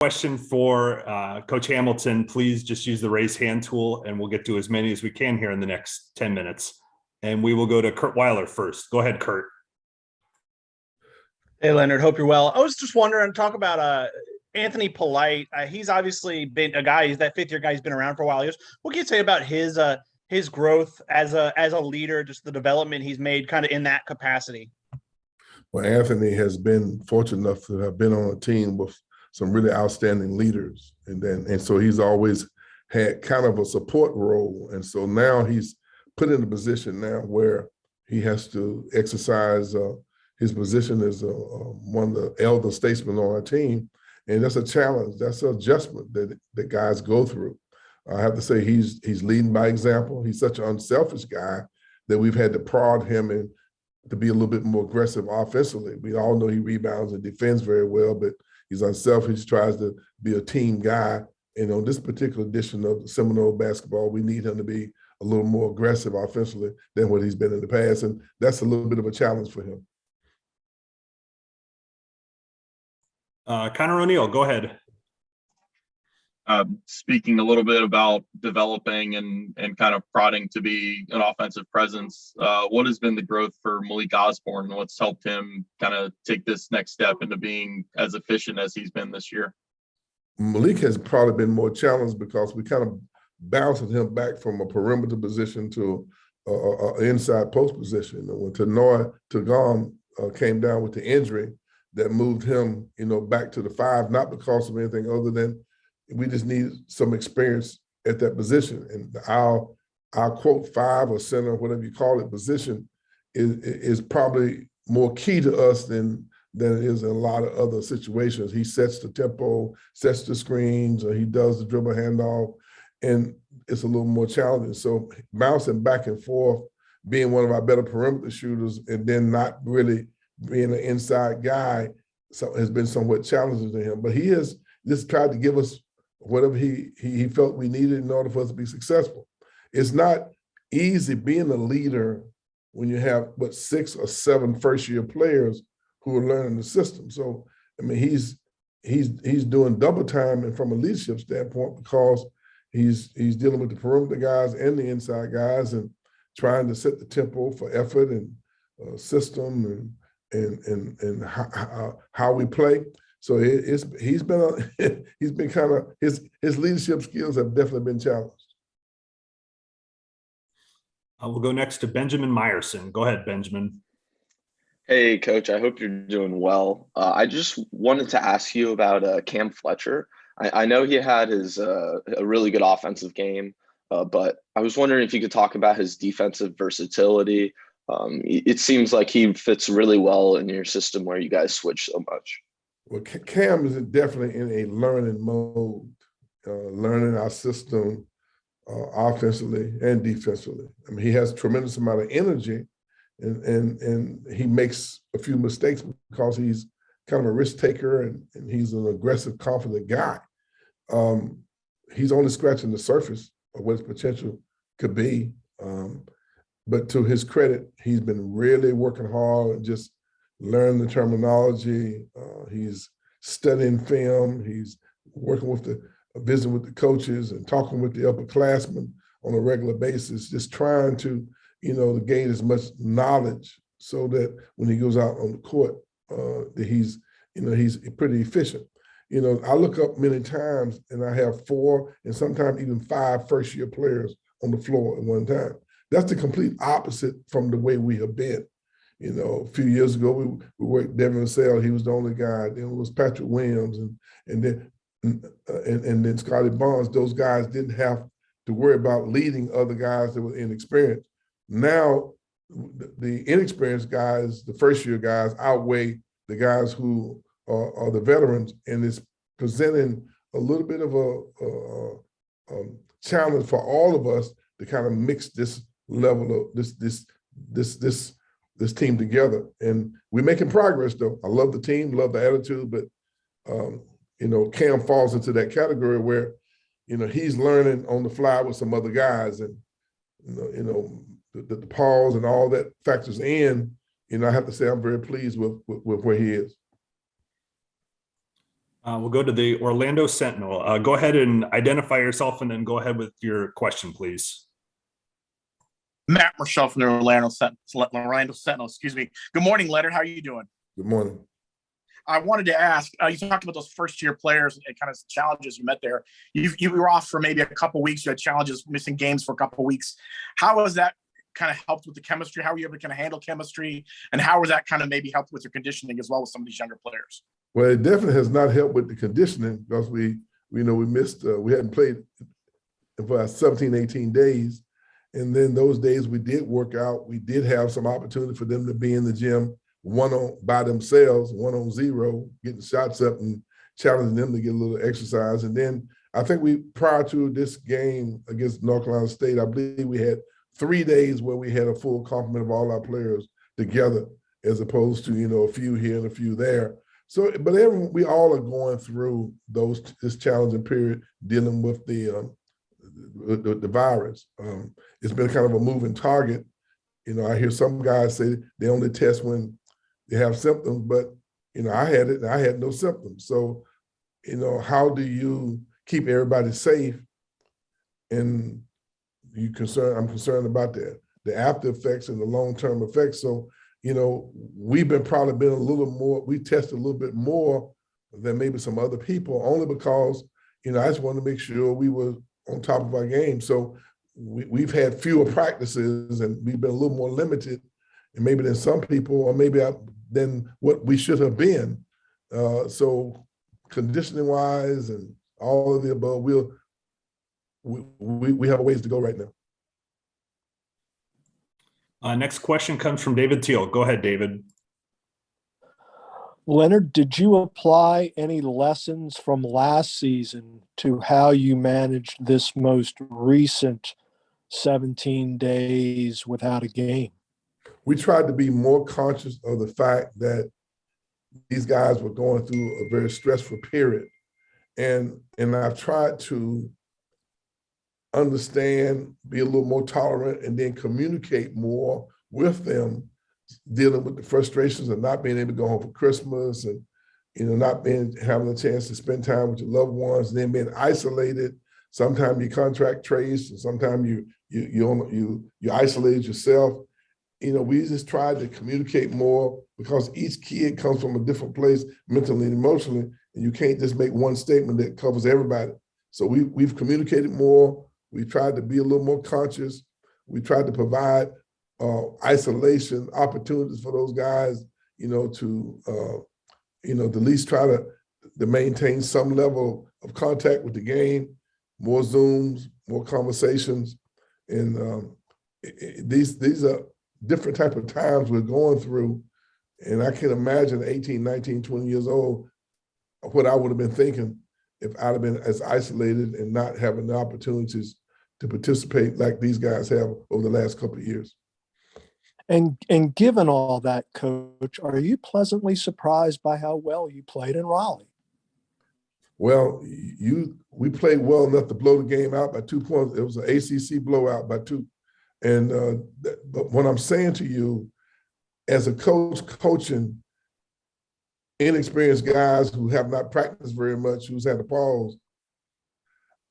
Question for Coach Hamilton. Please just use the raise hand tool and we'll get to as many as we can here in the next 10 minutes. And we will go to Kurt Weiler first. Go ahead, Kurt. Hey, Leonard. Hope you're well. I was just wondering, talk about Anthony Polite. He's obviously been a guy. He's that fifth-year guy. He's been around for a while. What can you say about his growth as a leader, just the development he's made kind of in that capacity? Well, Anthony has been fortunate enough to have been on a team with some really outstanding leaders. And so he's always had kind of a support role. And so now he's put in a position now where he has to exercise his position as one of the elder statesmen on our team. And that's a challenge. That's an adjustment that guys go through. I have to say he's leading by example. He's such an unselfish guy that we've had to prod him and to be a little bit more aggressive offensively. We all know he rebounds and defends very well, but he's unselfish, tries to be a team guy. And on this particular edition of Seminole basketball, we need him to be a little more aggressive offensively than what he's been in the past. And that's a little bit of a challenge for him. Connor O'Neill, go ahead. Speaking a little bit about developing and kind of prodding to be an offensive presence, what has been the growth for Malik Osborne and what's helped him kind of take this next step into being as efficient as he's been this year? Malik has probably been more challenged because we kind of bounced him back from a perimeter position to an inside post position. And when Tanoa Tagam came down with the injury, that moved him, back to the 5, not because of anything other than we just need some experience at that position. And our quote 5 or center, whatever you call it, position is probably more key to us than it is in a lot of other situations. He sets the tempo, sets the screens, or he does the dribble handoff, and it's a little more challenging. So bouncing back and forth, being one of our better perimeter shooters, and then not really being an inside guy has been somewhat challenging to him. But he has just tried to give us whatever he felt we needed in order for us to be successful. It's not easy being a leader when you have 6 or 7 first-year players who are learning the system. So I mean, he's doing double time, and from a leadership standpoint, because he's dealing with the perimeter guys and the inside guys, and trying to set the tempo for effort and system and how we play. So he's been kind of his leadership skills have definitely been challenged. We'll go next to Benjamin Meyerson. Go ahead, Benjamin. Hey, Coach. I hope you're doing well. I just wanted to ask you about Cam Fletcher. I know he had a really good offensive game, but I was wondering if you could talk about his defensive versatility. It seems like he fits really well in your system where you guys switch so much. Well, Cam is definitely in a learning mode, learning our system offensively and defensively. I mean, he has a tremendous amount of energy, and he makes a few mistakes because he's kind of a risk taker and he's an aggressive, confident guy. He's only scratching the surface of what his potential could be. But to his credit, he's been really working hard and just learning the terminology. He's studying film. He's working with visiting with the coaches and talking with the upperclassmen on a regular basis, just trying to, to gain as much knowledge so that when he goes out on the court, that he's pretty efficient. I look up many times and I have 4 and sometimes even 5 first-year players on the floor at one time. That's the complete opposite from the way we have been. A few years ago, we worked Devin Vassell. He was the only guy. Then it was Patrick Williams, and then Scotty Barnes. Those guys didn't have to worry about leading other guys that were inexperienced. Now, the inexperienced guys, the first-year guys, outweigh the guys who are the veterans, and it's presenting a little bit of a challenge for all of us to kind of mix this level of this team together. And we're making progress, though. I love the team, love the attitude, but Cam falls into that category where he's learning on the fly with some other guys, and the pause and all that factors in. I have to say I'm very pleased with where he is. We'll go to the Orlando Sentinel. Go ahead and identify yourself and then go ahead with your question, please. Matt Rochelle from the Orlando Sentinel, excuse me. Good morning, Leonard. How are you doing? Good morning. I wanted to ask, you talked about those first-year players and kind of challenges you met there. You were off for maybe a couple of weeks. You had challenges, missing games for a couple of weeks. How has that kind of helped with the chemistry? How were you able to kind of handle chemistry? And how was that kind of maybe helped with your conditioning as well with some of these younger players? Well, it definitely has not helped with the conditioning because we missed, we hadn't played for 17, 18 days. And then those days we did work out. We did have some opportunity for them to be in the gym by themselves, 1-on-0, getting shots up and challenging them to get a little exercise. And then I think prior to this game against North Carolina State, I believe we had 3 days where we had a full complement of all our players together, as opposed to, a few here and a few there. So, but we all are going through this challenging period dealing with the virus. It's been kind of a moving target. I hear some guys say they only test when they have symptoms, but I had it and I had no symptoms. So, how do you keep everybody safe? And I'm concerned about the after effects and the long-term effects. So, we've probably been a little more, we tested a little bit more than maybe some other people, only because, I just wanted to make sure we were on top of our game. So we've had fewer practices and we've been a little more limited, and maybe than some people, or maybe than what we should have been. So conditioning wise and all of the above, we have a ways to go right now. Next question comes from David Teal. Go ahead, David. Leonard, did you apply any lessons from last season to how you managed this most recent 17 days without a game? We tried to be more conscious of the fact that these guys were going through a very stressful period. And I've tried to understand, be a little more tolerant, and then communicate more with them, dealing with the frustrations of not being able to go home for Christmas and, not having a chance to spend time with your loved ones, and then being isolated. Sometimes you contract trace, and sometimes you isolate yourself. We just tried to communicate more because each kid comes from a different place mentally and emotionally, and you can't just make one statement that covers everybody. So we've communicated more. We tried to be a little more conscious. We tried to provide isolation opportunities for those guys, to at least try to maintain some level of contact with the game, more Zooms, more conversations. And these are different type of times we're going through. And I can imagine 18, 19, 20 years old, what I would have been thinking if I'd have been as isolated and not having the opportunities to participate like these guys have over the last couple of years. And given all that, Coach, are you pleasantly surprised by how well you played in Raleigh? Well, we played well enough to blow the game out by 2 points. It was an ACC blowout by 2. And but what I'm saying to you, as a coach coaching inexperienced guys who have not practiced very much, who's had to pause,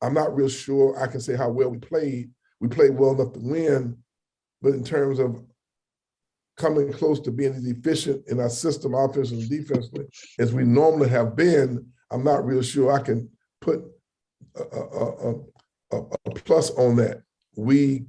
I'm not real sure I can say how well we played. We played well enough to win, but in terms of coming close to being as efficient in our system, offensively and defensively, as we normally have been, I'm not real sure I can put a plus on that. We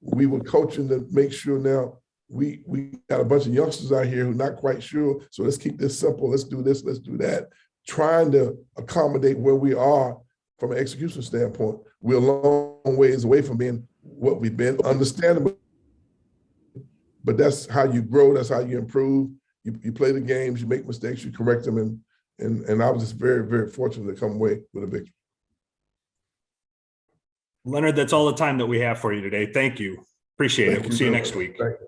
were coaching to make sure now we got a bunch of youngsters out here who are not quite sure, so let's keep this simple, let's do this, let's do that, trying to accommodate where we are from an execution standpoint. We're a long ways away from being what we've been, understandable. But that's how you grow, that's how you improve. You play the games, you make mistakes, you correct them, and I was just very, very fortunate to come away with a victory. Leonard, that's all the time that we have for you today. Thank you. Appreciate it. We'll see you next week. Thank you.